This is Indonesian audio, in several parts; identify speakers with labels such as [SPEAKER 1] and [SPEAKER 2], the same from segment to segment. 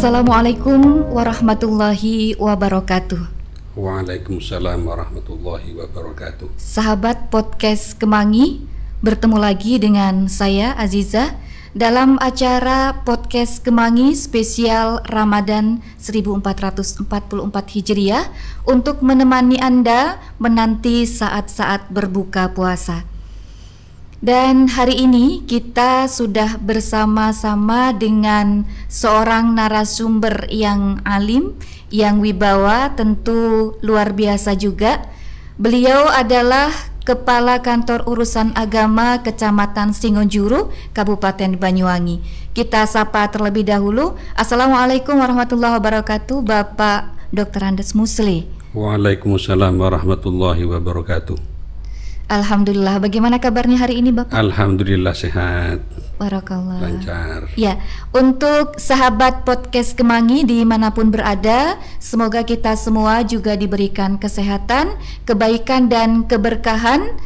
[SPEAKER 1] Assalamualaikum warahmatullahi wabarakatuh.
[SPEAKER 2] Waalaikumsalam warahmatullahi wabarakatuh.
[SPEAKER 1] Sahabat podcast Kemangi, bertemu lagi dengan saya Azizah dalam acara podcast Kemangi spesial Ramadan 1444 Hijriah untuk menemani Anda menanti saat-saat berbuka puasa. Dan hari ini kita sudah bersama-sama dengan seorang narasumber yang alim, yang wibawa, tentu luar biasa juga. Beliau adalah Kepala Kantor Urusan Agama Kecamatan Singonjuru, Kabupaten Banyuwangi. Kita sapa terlebih dahulu. Assalamualaikum warahmatullahi wabarakatuh, Bapak Dr. Andes Musli.
[SPEAKER 2] Waalaikumsalam warahmatullahi wabarakatuh.
[SPEAKER 1] Alhamdulillah, bagaimana kabarnya hari ini Bapak?
[SPEAKER 2] Alhamdulillah sehat.
[SPEAKER 1] Barakallah.
[SPEAKER 2] Lancar.
[SPEAKER 1] Ya, untuk sahabat podcast Kemangi dimanapun berada, semoga kita semua juga diberikan kesehatan, kebaikan dan keberkahan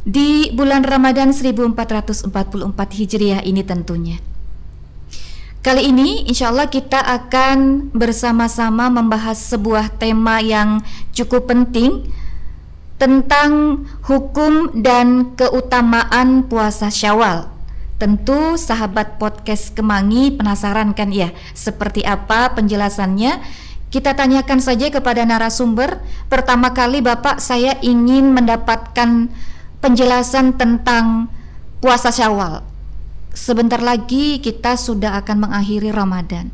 [SPEAKER 1] di bulan Ramadan 1444 Hijriah ini tentunya. Kali ini insya Allah kita akan bersama-sama membahas sebuah tema yang cukup penting tentang hukum dan keutamaan puasa Syawal. Tentu sahabat podcast Kemangi penasaran kan ya, seperti apa penjelasannya? Kita tanyakan saja kepada narasumber. Pertama kali Bapak, saya ingin mendapatkan penjelasan tentang puasa Syawal. Sebentar lagi kita sudah akan mengakhiri Ramadan.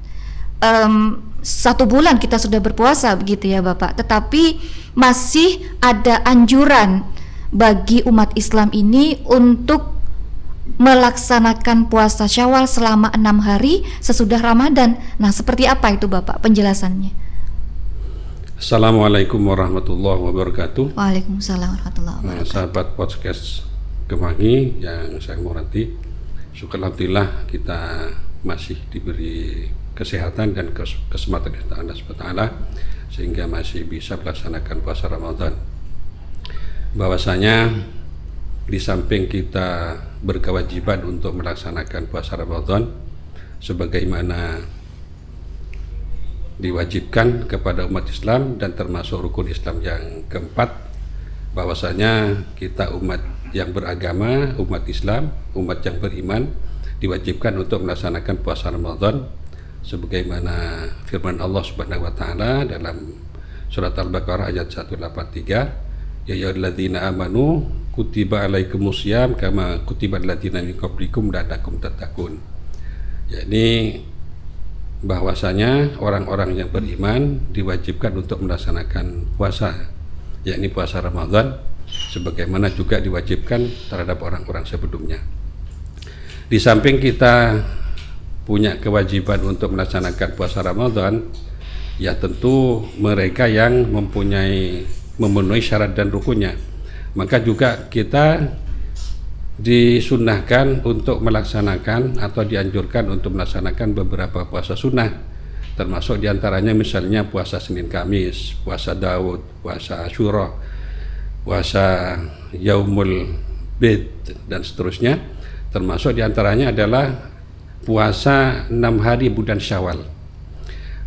[SPEAKER 1] 1 bulan kita sudah berpuasa begitu ya Bapak, tetapi masih ada anjuran bagi umat Islam ini untuk melaksanakan puasa Syawal selama 6 hari sesudah Ramadan. Nah, seperti apa itu Bapak penjelasannya?
[SPEAKER 2] Assalamualaikum warahmatullahi wabarakatuh.
[SPEAKER 1] Waalaikumsalam warahmatullahi wabarakatuh.
[SPEAKER 2] Sahabat podcast Kemangi yang saya hormati, syukur alhamdulillah kita masih diberi kesehatan dan kesempatan dari Allah SWT sehingga masih bisa melaksanakan puasa Ramadan. Bahwasanya di samping kita berkewajiban untuk melaksanakan puasa Ramadan sebagaimana diwajibkan kepada umat Islam dan termasuk rukun Islam yang keempat, bahwasanya kita umat yang beragama, umat Islam, umat yang beriman diwajibkan untuk melaksanakan puasa Ramadan sebagaimana firman Allah Subhanahu wa taala dalam surat Al-Baqarah ayat 183, ya ayyuhalladzina amanu kutiba alaikumusiyam kama kutiba alladzina min qablikum la'allakum tattaqun. Yakni bahwasanya orang-orang yang beriman diwajibkan untuk melaksanakan puasa, yakni puasa Ramadan sebagaimana juga diwajibkan terhadap orang-orang sebelumnya. Di samping kita punya kewajiban untuk melaksanakan puasa Ramadan, ya tentu mereka yang memenuhi syarat dan rukunnya, maka juga kita disunnahkan untuk melaksanakan atau dianjurkan untuk melaksanakan beberapa puasa sunnah, termasuk diantaranya misalnya puasa Senin Kamis, puasa Daud, puasa Asyura, puasa Yaumul Bid dan seterusnya. Termasuk diantaranya adalah puasa 6 hari bulan Syawal.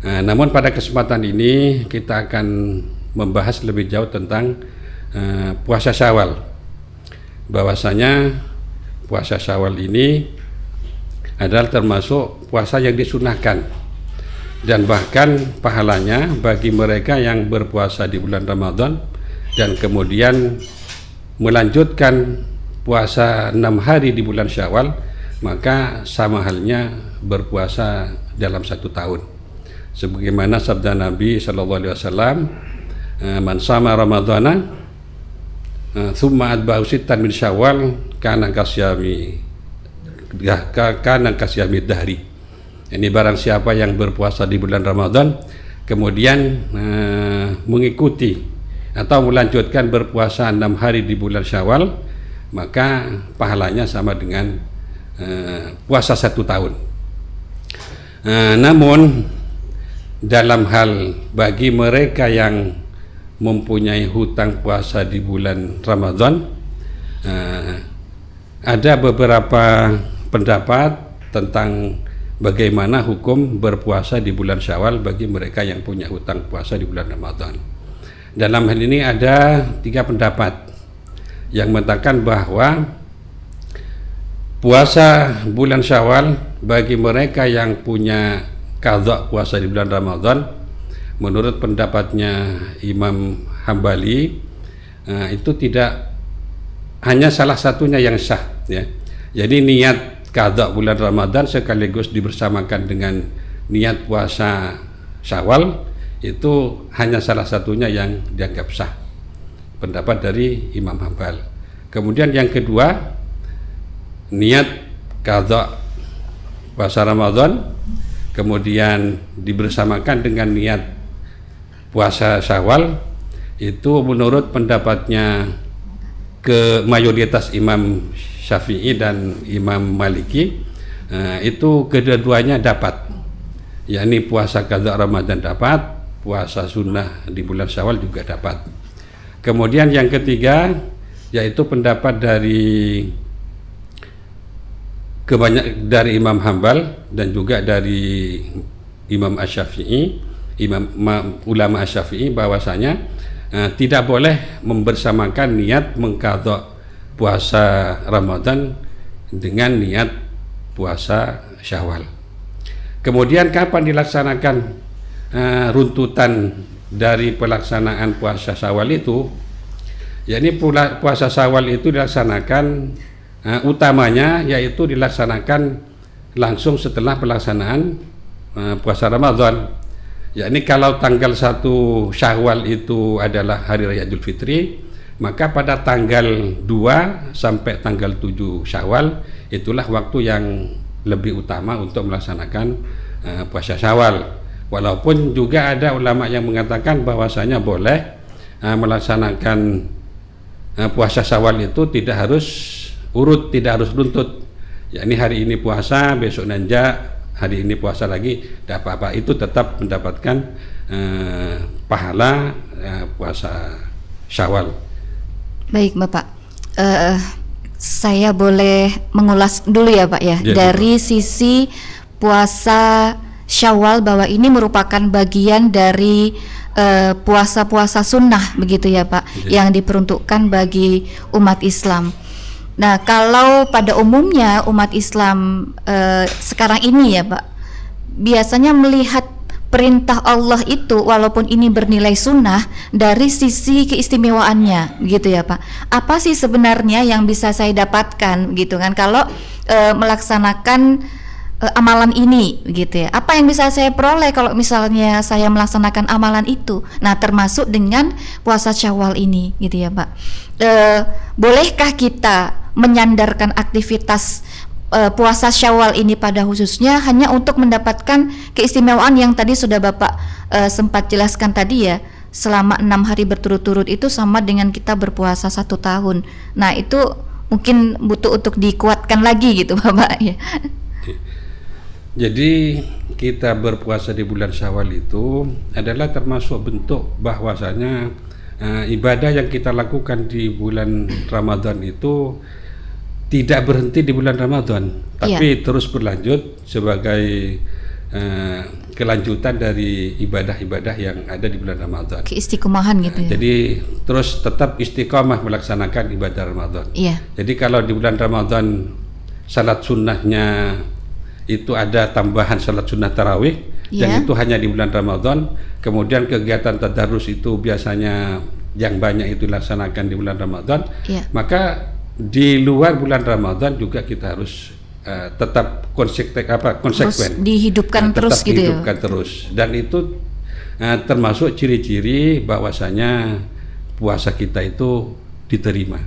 [SPEAKER 2] Namun pada kesempatan ini kita akan membahas lebih jauh tentang puasa Syawal. Bahwasanya puasa Syawal ini adalah termasuk puasa yang disunahkan dan bahkan pahalanya bagi mereka yang berpuasa di bulan Ramadan dan kemudian melanjutkan puasa 6 hari di bulan Syawal, maka sama halnya berpuasa dalam 1 tahun. Sebagaimana sabda Nabi sallallahu alaihi wasallam, man sama ramadhana thumma atba'u sittan min Syawal kana kasyami dahri. Ini barang siapa yang berpuasa di bulan Ramadan kemudian mengikuti atau melanjutkan berpuasa 6 hari di bulan Syawal, maka pahalanya sama dengan puasa 1 tahun. Namun dalam hal bagi mereka yang mempunyai hutang puasa di bulan Ramadan, ada beberapa pendapat tentang bagaimana hukum berpuasa di bulan Syawal bagi mereka yang punya hutang puasa di bulan Ramadan. Dalam hal ini ada 3 pendapat yang mengatakan bahwa puasa bulan Syawal bagi mereka yang punya qadha puasa di bulan Ramadan, menurut pendapatnya Imam Hambali, itu tidak hanya salah satunya yang sah, ya. Jadi niat qadha bulan Ramadan sekaligus dibersamakan dengan niat puasa Syawal itu hanya salah satunya yang dianggap sah, pendapat dari Imam Hambal. Kemudian yang kedua, niat qadha puasa Ramadan kemudian dibersamakan dengan niat puasa Syawal, itu menurut pendapatnya ke mayoritas Imam Syafi'i dan Imam Maliki, itu kedua-duanya dapat, yakni puasa qadha Ramadan dapat, puasa sunnah di bulan Syawal juga dapat. Kemudian yang ketiga yaitu pendapat dari Imam Hambal dan juga dari Imam Asy-Syafi'i, ulama Asy-Syafi'i, bahwasanya tidak boleh membersamakan niat mengqadha puasa Ramadan dengan niat puasa Syawal. Kemudian kapan dilaksanakan runtutan dari pelaksanaan puasa Syawal itu? Yakni puasa Syawal itu dilaksanakan utamanya yaitu dilaksanakan langsung setelah pelaksanaan puasa Ramadan. Yakni kalau tanggal 1 Syawal itu adalah hari raya Idul Fitri, maka pada tanggal 2 sampai tanggal 7 Syawal itulah waktu yang lebih utama untuk melaksanakan puasa Syawal. Walaupun juga ada ulama yang mengatakan bahwasanya boleh melaksanakan puasa Syawal itu tidak harus urut, tidak harus runtut. Yakni hari ini puasa, besok nanjak, hari ini puasa lagi, tidak apa-apa, itu tetap mendapatkan pahala puasa Syawal.
[SPEAKER 1] Baik Bapak, saya boleh mengulas dulu ya Pak ya, dari sisi puasa Syawal, bahwa ini merupakan bagian dari puasa-puasa sunnah begitu ya Pak, yang diperuntukkan bagi umat Islam. Nah, kalau pada umumnya umat Islam sekarang ini ya Pak, biasanya melihat perintah Allah itu walaupun ini bernilai sunnah dari sisi keistimewaannya gitu ya Pak. Apa sih sebenarnya yang bisa saya dapatkan gitu kan kalau melaksanakan amalan ini gitu ya. Apa yang bisa saya peroleh kalau misalnya saya melaksanakan amalan itu? Nah, termasuk dengan puasa Syawal ini gitu ya Pak. Bolehkah kita menyandarkan aktivitas puasa Syawal ini pada khususnya hanya untuk mendapatkan keistimewaan yang tadi sudah Bapak sempat jelaskan tadi ya, selama 6 hari berturut-turut itu sama dengan kita berpuasa 1 tahun. Nah, itu mungkin butuh untuk dikuatkan lagi gitu Bapak ya.
[SPEAKER 2] Jadi kita berpuasa di bulan Syawal itu adalah termasuk bentuk bahwasanya ibadah yang kita lakukan di bulan Ramadan itu tidak berhenti di bulan Ramadan, tapi terus berlanjut sebagai kelanjutan dari ibadah-ibadah yang ada di bulan Ramadan.
[SPEAKER 1] Keistiqomahan gitu ya.
[SPEAKER 2] Jadi terus tetap istiqomah melaksanakan ibadah Ramadan.
[SPEAKER 1] Iya.
[SPEAKER 2] Jadi kalau di bulan Ramadan salat sunnahnya itu ada tambahan salat sunnah tarawih, dan itu hanya di bulan Ramadan. Kemudian kegiatan tadarus itu biasanya yang banyak itu dilaksanakan di bulan Ramadan. Maka di luar bulan Ramadan juga kita harus tetap konsekuen,
[SPEAKER 1] terus dihidupkan terus gitu ya.
[SPEAKER 2] Dihidupkan terus, dan itu termasuk ciri-ciri bahwasanya puasa kita itu diterima.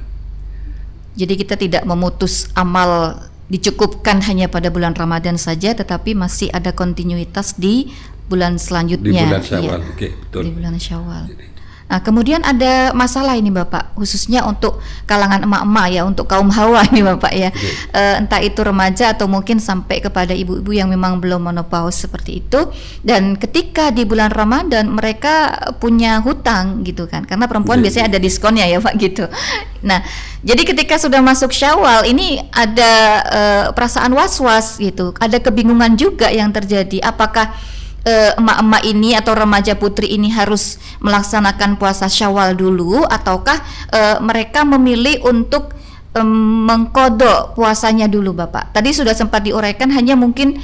[SPEAKER 1] Jadi kita tidak memutus amal, dicukupkan hanya pada bulan Ramadan saja, tetapi masih ada kontinuitas di bulan selanjutnya.
[SPEAKER 2] Di bulan Syawal, betul.
[SPEAKER 1] Di bulan Syawal. Nah, kemudian ada masalah ini Bapak, khususnya untuk kalangan emak-emak ya, untuk kaum hawa nih Bapak ya. Entah itu remaja atau mungkin sampai kepada ibu-ibu yang memang belum menopause seperti itu. Dan ketika di bulan Ramadan mereka punya hutang gitu kan, karena perempuan biasanya ada diskonnya ya Pak gitu. Nah, jadi ketika sudah masuk Syawal ini ada perasaan was-was gitu, ada kebingungan juga yang terjadi. Apakah emak-emak ini atau remaja putri ini harus melaksanakan puasa Syawal dulu, ataukah mereka memilih untuk mengkodok puasanya dulu Bapak? Tadi sudah sempat diuraikan, hanya mungkin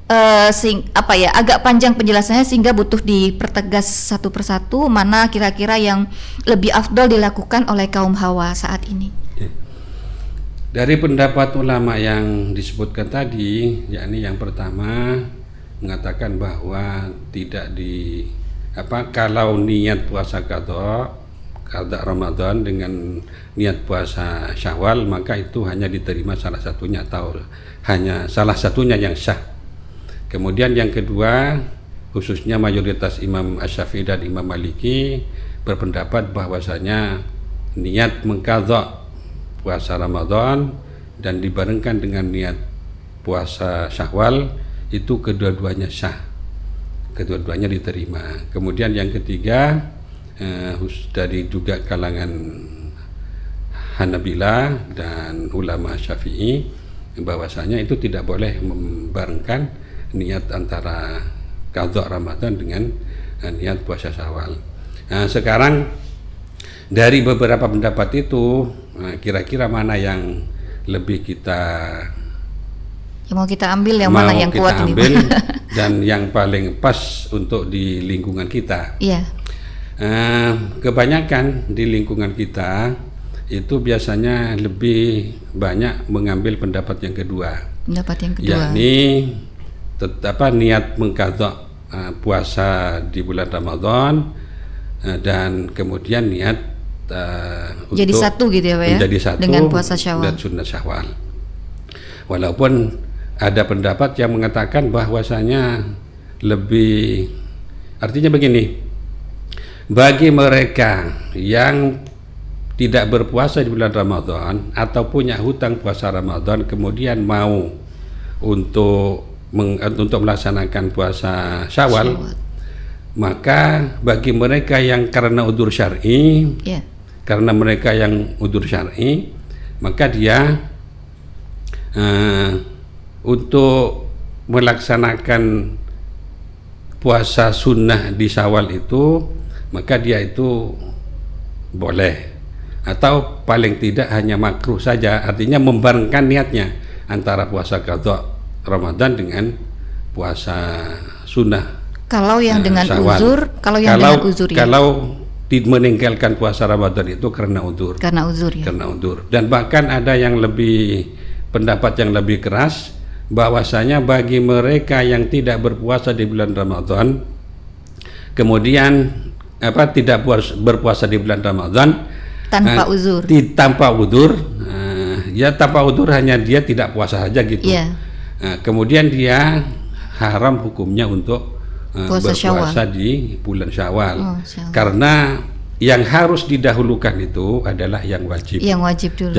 [SPEAKER 1] agak panjang penjelasannya sehingga butuh dipertegas satu persatu mana kira-kira yang lebih afdol dilakukan oleh kaum hawa saat ini.
[SPEAKER 2] Dari pendapat ulama yang disebutkan tadi, yakni yang pertama mengatakan bahwa kalau niat puasa qadha Ramadan dengan niat puasa Syawal, maka itu hanya diterima salah satunya atau hanya salah satunya yang sah. Kemudian yang kedua, khususnya mayoritas Imam Asy-Syafi'i dan Imam Maliki berpendapat bahwasanya niat mengqadha puasa Ramadan dan dibarengkan dengan niat puasa Syawal itu kedua-duanya sah, kedua-duanya diterima. Kemudian yang ketiga, dari juga kalangan Hanabilah dan ulama Syafi'i, bahwasanya itu tidak boleh membarengkan niat antara qadha Ramadan dengan niat puasa Syawal. Nah, sekarang dari beberapa pendapat itu, kira-kira mana yang lebih
[SPEAKER 1] mau kita ambil, yang mana yang kuat ini
[SPEAKER 2] dan yang paling pas untuk di lingkungan kita?
[SPEAKER 1] Iya.
[SPEAKER 2] Kebanyakan di lingkungan kita itu biasanya lebih banyak mengambil pendapat yang kedua. Yakni niat mengqadha puasa di bulan Ramadan dan kemudian niat
[SPEAKER 1] jadi untuk satu gitu ya Pak ya,
[SPEAKER 2] menjadi satu
[SPEAKER 1] dengan puasa Syawal
[SPEAKER 2] dan sunnah Syawal. Walaupun ada pendapat yang mengatakan bahwasanya artinya begini, bagi mereka yang tidak berpuasa di bulan Ramadan atau punya hutang puasa Ramadan kemudian mau untuk melaksanakan puasa Syawal, maka bagi mereka yang karena udzur syar'i, maka dia untuk melaksanakan puasa sunnah di Syawal itu, maka dia itu boleh, atau paling tidak hanya makruh saja, artinya membarengkan niatnya antara puasa qadha Ramadan dengan puasa sunnah.
[SPEAKER 1] Kalau yang dengan
[SPEAKER 2] Syawal.
[SPEAKER 1] uzur, dengan uzur ya.
[SPEAKER 2] Kalau meninggalkan puasa Ramadan itu karena uzur. Karena uzur. Dan bahkan ada yang pendapat yang lebih keras, bahwasanya bagi mereka yang tidak berpuasa di bulan Ramadan kemudian tidak berpuasa di bulan Ramadan tanpa uzur, tanpa uzur hanya dia tidak puasa saja gitu. Kemudian dia haram hukumnya untuk berpuasa Syawal. Di bulan Syawal. Karena yang harus didahulukan itu adalah yang wajib dulu.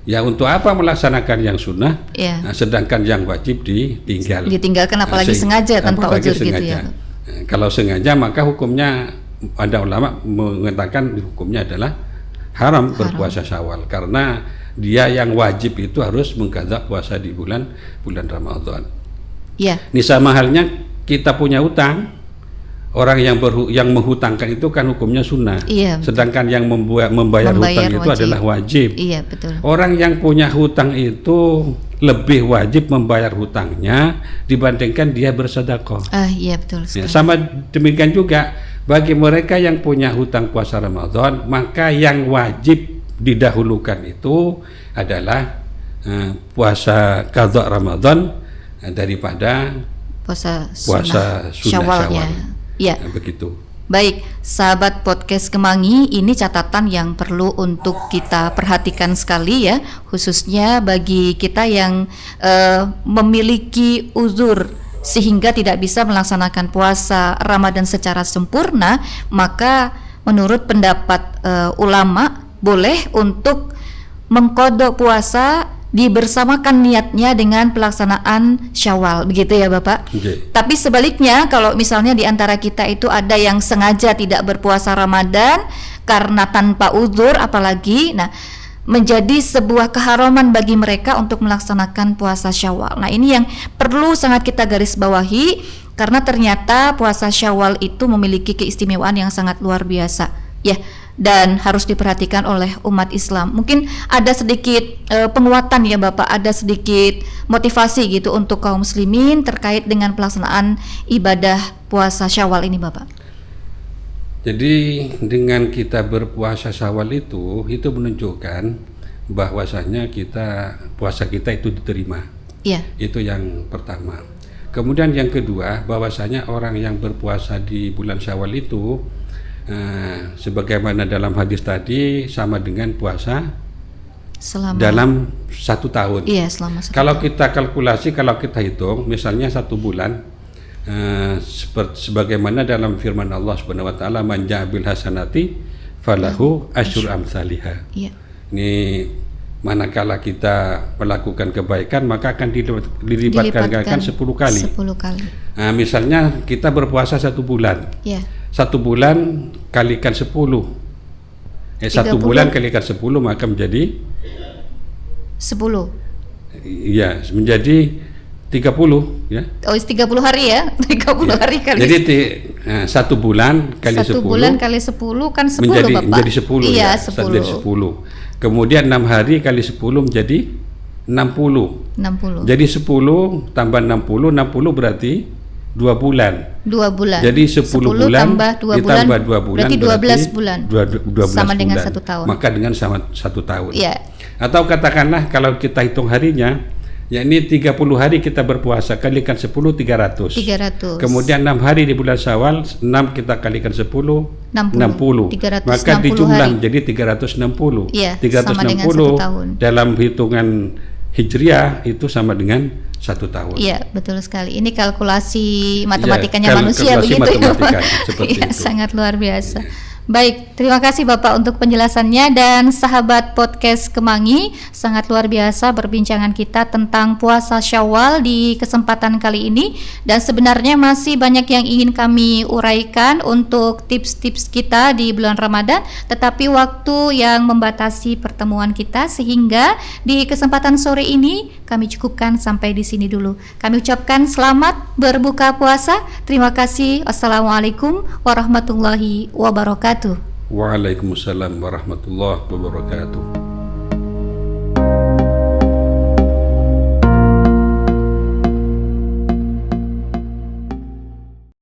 [SPEAKER 2] Ya untuk apa melaksanakan yang sunnah, sedangkan yang wajib ditinggalkan,
[SPEAKER 1] apalagi sengaja tanpa uzur gitu ya.
[SPEAKER 2] Kalau sengaja maka hukumnya, ada ulama mengatakan hukumnya adalah haram berpuasa Syawal, karena dia yang wajib itu harus mengqadha puasa di bulan Ramadan. Ini sama halnya kita punya hutang. Orang yang menghutangkan itu kan hukumnya sunnah, sedangkan yang membayar hutang itu wajib. Adalah wajib.
[SPEAKER 1] Betul.
[SPEAKER 2] Orang yang punya hutang itu lebih wajib membayar hutangnya dibandingkan dia bersedekah.
[SPEAKER 1] Betul.
[SPEAKER 2] Sama demikian juga bagi mereka yang punya hutang puasa Ramadan, maka yang wajib didahulukan itu adalah puasa qadha Ramadan daripada puasa sunnah Syawal. Begitu.
[SPEAKER 1] Baik, sahabat podcast Kemangi, ini catatan yang perlu untuk kita perhatikan sekali ya, khususnya bagi kita yang memiliki uzur sehingga tidak bisa melaksanakan puasa Ramadan secara sempurna, maka menurut pendapat ulama boleh untuk mengqadha puasa dibersamakan niatnya dengan pelaksanaan Syawal, begitu ya Bapak?
[SPEAKER 2] Okay.
[SPEAKER 1] Tapi sebaliknya, kalau misalnya di antara kita itu ada yang sengaja tidak berpuasa Ramadan karena tanpa uzur apalagi, nah menjadi sebuah keharaman bagi mereka untuk melaksanakan puasa Syawal. Nah, ini yang perlu sangat kita garis bawahi, karena ternyata puasa Syawal itu memiliki keistimewaan yang sangat luar biasa, ya, dan harus diperhatikan oleh umat Islam. Mungkin ada sedikit penguatan ya Bapak, ada sedikit motivasi gitu untuk kaum muslimin terkait dengan pelaksanaan ibadah puasa Syawal ini Bapak.
[SPEAKER 2] Jadi dengan kita berpuasa Syawal itu menunjukkan bahwasanya puasa kita itu diterima.
[SPEAKER 1] Iya.
[SPEAKER 2] Itu yang pertama. Kemudian yang kedua, bahwasanya orang yang berpuasa di bulan Syawal itu sebagaimana dalam hadis tadi sama dengan puasa dalam 1 tahun.
[SPEAKER 1] Iya, selama 1
[SPEAKER 2] Kalau
[SPEAKER 1] tahun.
[SPEAKER 2] kita kalkulasi, kalau kita hitung, misalnya 1 bulan, sebagaimana dalam firman Allah Subhanahu wa taala, man ja'a bil hasanati falahu asyru amsalihha.
[SPEAKER 1] Iya.
[SPEAKER 2] Ini manakala kita melakukan kebaikan maka akan dilipat-gandakan 10 kali.
[SPEAKER 1] 10 kali.
[SPEAKER 2] Nah, misalnya kita berpuasa 1 bulan.
[SPEAKER 1] Iya.
[SPEAKER 2] 1 bulan kalikan 10. 1 bulan kalikan 10 maka menjadi
[SPEAKER 1] 10.
[SPEAKER 2] Iya, menjadi 30 ya.
[SPEAKER 1] Oh, 30 hari ya. 30 hari kali.
[SPEAKER 2] Jadi 1 bulan kali 10.
[SPEAKER 1] 1 bulan kali 10 kan 10 Bapak.
[SPEAKER 2] Menjadi 10
[SPEAKER 1] iya,
[SPEAKER 2] ya.
[SPEAKER 1] 10.
[SPEAKER 2] Menjadi 10. Kemudian 6 hari kali 10 menjadi 60.
[SPEAKER 1] 60.
[SPEAKER 2] Jadi 10 tambah 60 berarti 2 bulan.
[SPEAKER 1] 2 bulan.
[SPEAKER 2] Jadi 10 bulan
[SPEAKER 1] tambah 2 bulan,
[SPEAKER 2] ditambah 2 bulan
[SPEAKER 1] berarti 12 bulan.
[SPEAKER 2] 12
[SPEAKER 1] sama dengan
[SPEAKER 2] bulan.
[SPEAKER 1] 1 tahun.
[SPEAKER 2] Maka dengan sama 1 tahun.
[SPEAKER 1] Iya.
[SPEAKER 2] Atau katakanlah kalau kita hitung harinya, yakni 30 hari kita berpuasa, kalikan 10 300.
[SPEAKER 1] 300.
[SPEAKER 2] Kemudian 6 hari di bulan Syawal, 6 kita kalikan 10 60.
[SPEAKER 1] 360
[SPEAKER 2] Maka dijumlah
[SPEAKER 1] hari.
[SPEAKER 2] menjadi 360.
[SPEAKER 1] Iya,
[SPEAKER 2] 360
[SPEAKER 1] sama dengan 1 tahun.
[SPEAKER 2] dalam hitungan Hijriah itu sama dengan 1 tahun.
[SPEAKER 1] Iya, betul sekali. Ini kalkulasi matematikanya manusia
[SPEAKER 2] kalkulasi
[SPEAKER 1] begitu ya, Pak?
[SPEAKER 2] matematikanya, seperti
[SPEAKER 1] Iya,
[SPEAKER 2] itu.
[SPEAKER 1] sangat luar biasa. Baik, terima kasih Bapak untuk penjelasannya, dan sahabat podcast Kemangi, sangat luar biasa perbincangan kita tentang puasa Syawal di kesempatan kali ini, dan sebenarnya masih banyak yang ingin kami uraikan untuk tips-tips kita di bulan Ramadan, tetapi waktu yang membatasi pertemuan kita, sehingga di kesempatan sore ini kami cukupkan sampai di sini dulu. Kami ucapkan selamat berbuka puasa. Terima kasih. Assalamualaikum warahmatullahi wabarakatuh.
[SPEAKER 2] Waalaikumsalam warahmatullahi wabarakatuh.